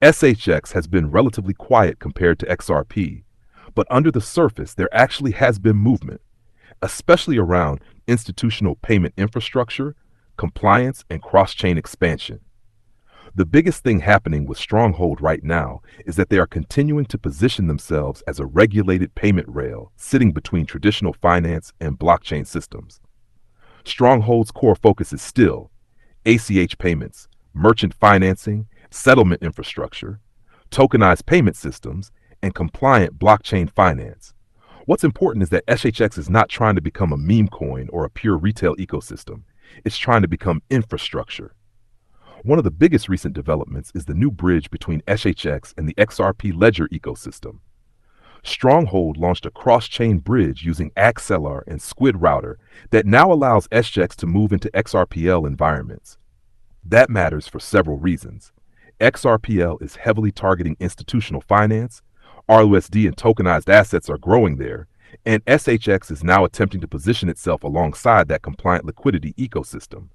SHX has been relatively quiet compared to XRP, but under the surface, there actually has been movement, especially around institutional payment infrastructure, compliance, and cross-chain expansion. The biggest thing happening with Stronghold right now is that they are continuing to position themselves as a regulated payment rail sitting between traditional finance and blockchain systems. Stronghold's core focus is still ACH payments, merchant financing, settlement infrastructure, tokenized payment systems, and compliant blockchain finance. What's important is that SHX is not trying to become a meme coin or a pure retail ecosystem. It's trying to become infrastructure. One of the biggest recent developments is the new bridge between SHX and the XRP ledger ecosystem. Stronghold launched a cross-chain bridge using Axelar and Squid Router that now allows SHX to move into XRPL environments. That matters for several reasons. XRPL is heavily targeting institutional finance, RUSD and tokenized assets are growing there, and SHX is now attempting to position itself alongside that compliant liquidity ecosystem.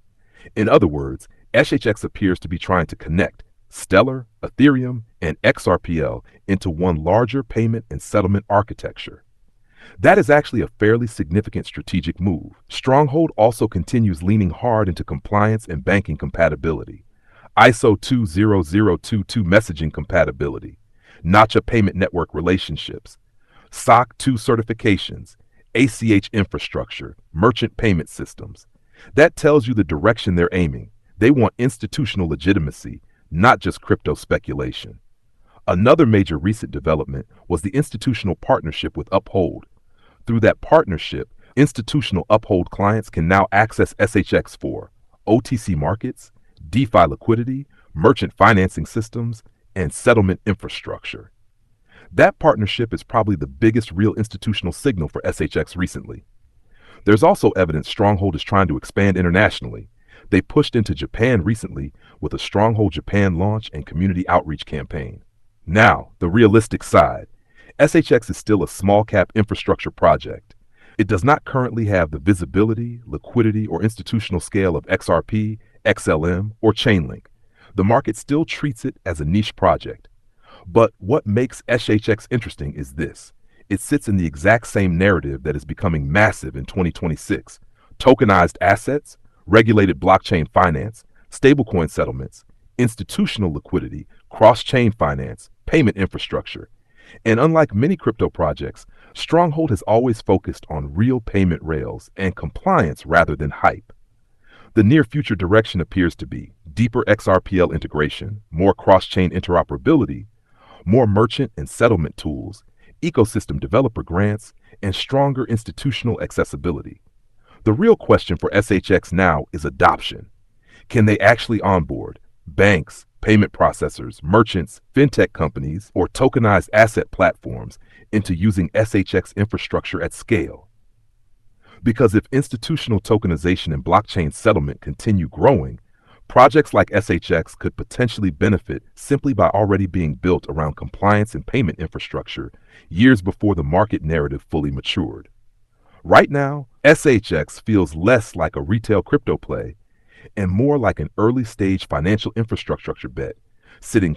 In other words, SHX appears to be trying to connect Stellar, Ethereum, and XRPL into one larger payment and settlement architecture. That is actually a fairly significant strategic move. Stronghold also continues leaning hard into compliance and banking compatibility, ISO 20022 messaging compatibility, Nacha payment network relationships, SOC 2 certifications, ACH infrastructure, merchant payment systems. That tells you the direction they're aiming. They want institutional legitimacy, not just crypto speculation. Another major recent development was the institutional partnership with Uphold. Through that partnership, institutional Uphold clients can now access SHX for OTC markets, DeFi liquidity, merchant financing systems, and settlement infrastructure. That partnership is probably the biggest real institutional signal for SHX recently. There's also evidence Stronghold is trying to expand internationally. They pushed into Japan recently with a Stronghold Japan launch and community outreach campaign. Now, the realistic side. SHX is still a small-cap infrastructure project. It does not currently have the visibility, liquidity, or institutional scale of XRP, XLM, or Chainlink. The market still treats it as a niche project. But what makes SHX interesting is this. It sits in the exact same narrative that is becoming massive in 2026. Tokenized assets, regulated blockchain finance, stablecoin settlements, institutional liquidity, cross-chain finance, payment infrastructure. And unlike many crypto projects, Stronghold has always focused on real payment rails and compliance rather than hype. The near future direction appears to be deeper XRPL integration, more cross-chain interoperability, more merchant and settlement tools, ecosystem developer grants, and stronger institutional accessibility. The real question for SHX now is adoption. Can they actually onboard banks, payment processors, merchants, fintech companies, or tokenized asset platforms into using SHX infrastructure at scale? Because if institutional tokenization and blockchain settlement continue growing, projects like SHX could potentially benefit simply by already being built around compliance and payment infrastructure years before the market narrative fully matured. Right now, SHX feels less like a retail crypto play and more like an early-stage financial infrastructure bet, sitting